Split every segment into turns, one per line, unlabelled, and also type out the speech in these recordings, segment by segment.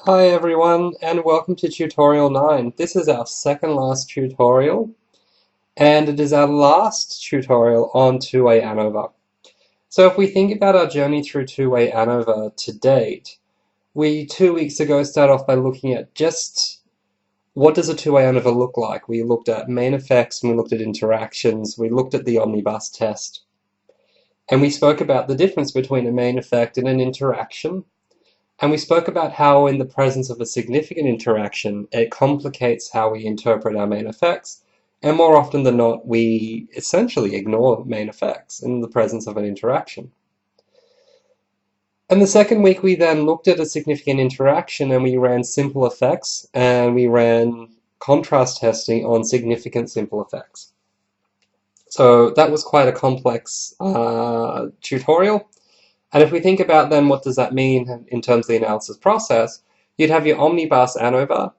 Hi everyone, and welcome to tutorial 9. This is our second last tutorial, and it is our last tutorial on two-way ANOVA. So if we think about our journey through two-way ANOVA to date, we 2 weeks ago started off by looking at just what does a two-way ANOVA look like. We looked at main effects, and we looked at interactions, we looked at the omnibus test, and we spoke about the difference between a main effect and an interaction. And we spoke about how in the presence of a significant interaction, it complicates how we interpret our main effects, and more often than not, we essentially ignore main effects in the presence of an interaction. And the second week, we then looked at a significant interaction and we ran simple effects, and we ran contrast testing on significant simple effects. So that was quite a complex tutorial. And if we think about then what does that mean in terms of the analysis process, you'd have your omnibus ANOVA,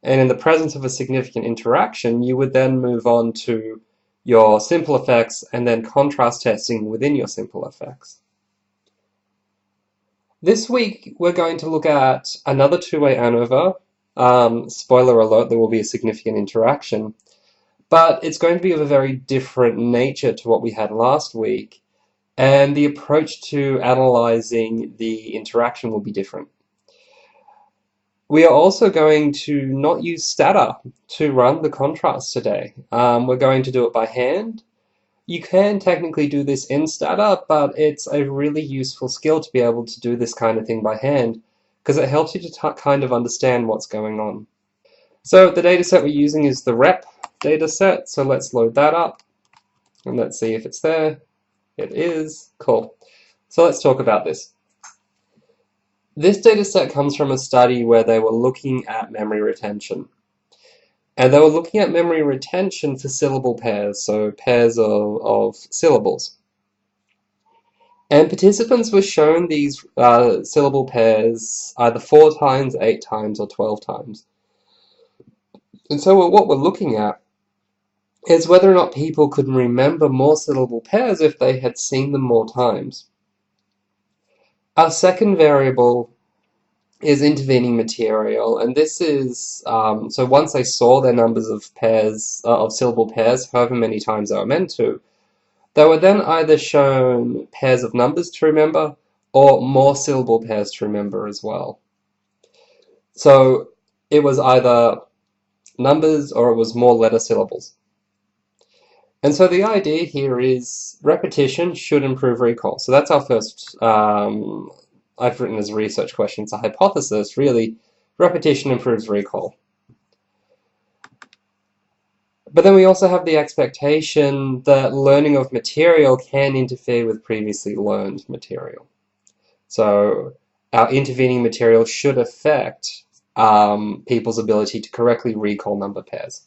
and in the presence of a significant interaction, you would then move on to your simple effects and then contrast testing within your simple effects. This week, we're going to look at another two-way ANOVA. Spoiler alert, there will be a significant interaction, but it's going to be of a very different nature to what we had last week. And the approach to analyzing the interaction will be different. We are also going to not use Stata to run the contrast today. We're going to do it by hand. You can technically do this in Stata, but it's a really useful skill to be able to do this kind of thing by hand, because it helps you to kind of understand what's going on. So the dataset we're using is the rep dataset, so let's load that up, and let's see if it's there. It is. Cool. So let's talk about this. This dataset comes from a study where they were looking at memory retention. And they were looking at memory retention for syllable pairs, so pairs of syllables. And participants were shown these syllable pairs either 4 times, 8 times, or 12 times. And so what we're looking at is whether or not people could remember more syllable pairs if they had seen them more times. Our second variable is intervening material, and this is, so once they saw their numbers of pairs, of syllable pairs, however many times they were meant to, they were then either shown pairs of numbers to remember, or more syllable pairs to remember as well. So it was either numbers or it was more letter syllables. And so the idea here is repetition should improve recall. So that's our first, I've written as a research question, it's a hypothesis, really, repetition improves recall. But then we also have the expectation that learning of material can interfere with previously learned material. So our intervening material should affect people's ability to correctly recall number pairs.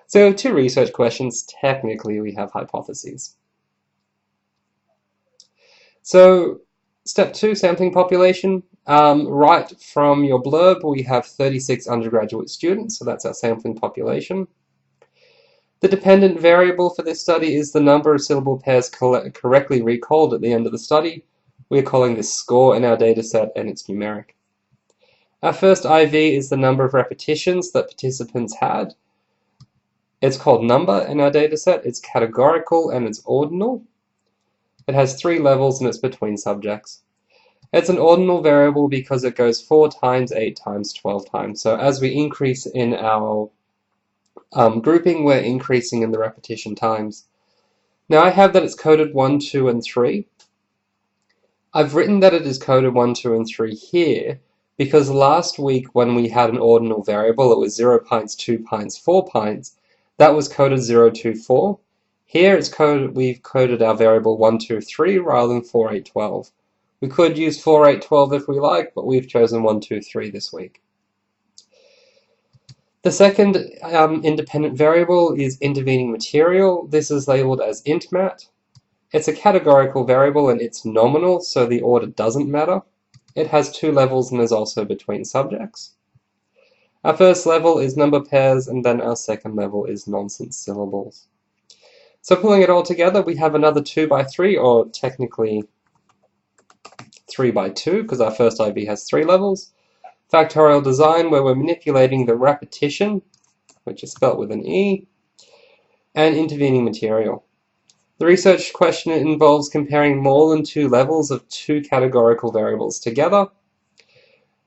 So we have 2 research questions. Technically, we have hypotheses. So step 2, sampling population. Right from your blurb, we have 36 undergraduate students, so that's our sampling population. The dependent variable for this study is the number of syllable pairs correctly recalled at the end of the study. We're calling this score in our dataset, and it's numeric. Our first IV is the number of repetitions that participants had. It's called number in our dataset, it's categorical, and it's ordinal. It has 3 levels and it's between subjects. It's an ordinal variable because it goes 4 times, 8 times, 12 times. So as we increase in our grouping, we're increasing in the repetition times. Now I have that it's coded 1, 2, and 3. I've written that it is coded 1, 2, and 3 here because last week when we had an ordinal variable, it was 0 pints, 2 pints, 4 pints. That was coded 0, 2, 4. Here it's coded, we've coded our variable 1, 2, 3 rather than 4, 8, 12. We could use 4, 8, 12 if we like, but we've chosen 1, 2, 3 this week. The second independent variable is intervening material. This is labeled as intmat. It's a categorical variable and it's nominal, so the order doesn't matter. It has 2 levels and is also between subjects. Our first level is number pairs, and then our second level is nonsense syllables. So pulling it all together, we have another 2 by 3, or technically 3 by 2, because our first IB has 3 levels. Factorial design, where we're manipulating the repetition, which is spelt with an E, and intervening material. The research question involves comparing more than two levels of two categorical variables together.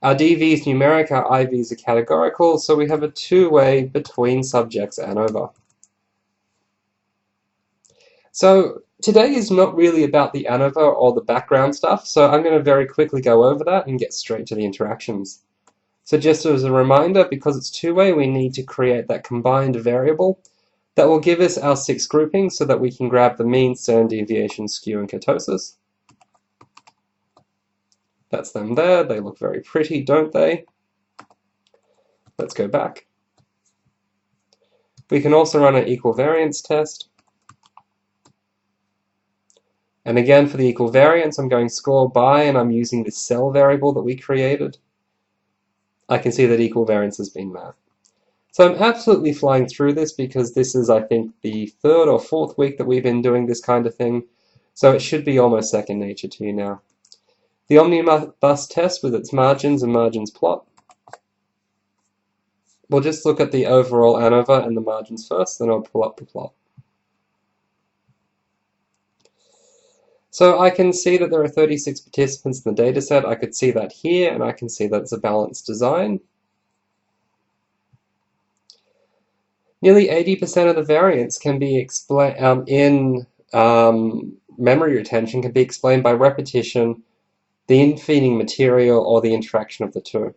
Our DV is numeric, our IVs are categorical, so we have a two-way between subjects ANOVA. So today is not really about the ANOVA or the background stuff, so I'm going to very quickly go over that and get straight to the interactions. So just as a reminder, because it's two-way, we need to create that combined variable that will give us our 6 groupings so that we can grab the mean, standard deviation, skew, and kurtosis. That's them there. They look very pretty, don't they? Let's go back. We can also run an equal variance test. And again, for the equal variance, I'm going score by, and I'm using the cell variable that we created. I can see that equal variance has been met. So I'm absolutely flying through this because this is, I think, the 3rd or 4th week that we've been doing this kind of thing. So it should be almost second nature to you now. The omnibus test with its margins and margins plot. We'll just look at the overall ANOVA and the margins first, then I'll pull up the plot. So I can see that there are 36 participants in the dataset. I could see that here, and I can see that it's a balanced design. Nearly 80% of the variance can be explained in memory retention can be explained by repetition, the intervening material, or the interaction of the two.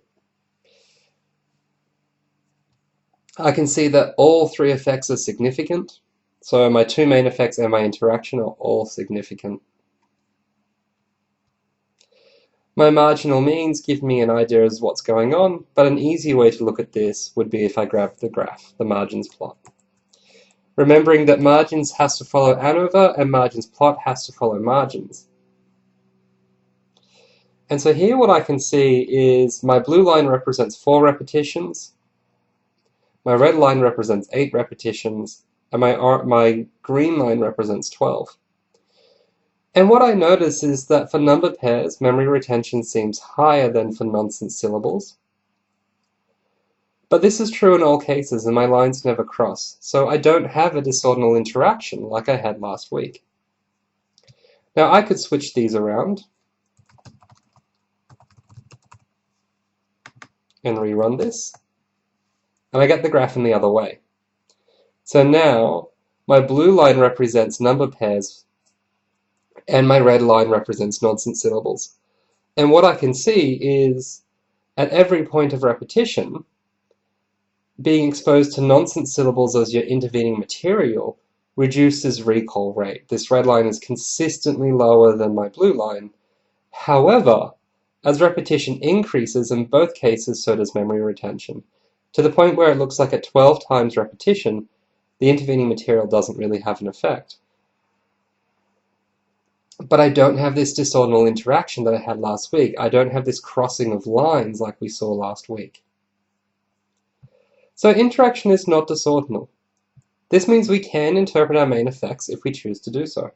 I can see that all 3 effects are significant. So my 2 main effects and my interaction are all significant. My marginal means give me an idea of what's going on, but an easy way to look at this would be if I grab the graph, the margins plot. Remembering that margins has to follow ANOVA and margins plot has to follow margins. And so here what I can see is my blue line represents 4 repetitions, my red line represents 8 repetitions, and my green line represents 12. And what I notice is that for number pairs, memory retention seems higher than for nonsense syllables. But this is true in all cases, and my lines never cross, so I don't have a disorderly interaction like I had last week. Now I could switch these around and rerun this, and I get the graph in the other way. So now my blue line represents number pairs and my red line represents nonsense syllables. And what I can see is, at every point of repetition, being exposed to nonsense syllables as your intervening material reduces recall rate. This red line is consistently lower than my blue line. However, as repetition increases in both cases, so does memory retention, to the point where it looks like at 12 times repetition, the intervening material doesn't really have an effect. But I don't have this disorderly interaction that I had last week. I don't have this crossing of lines like we saw last week. So interaction is not disorderly. This means we can interpret our main effects if we choose to do so.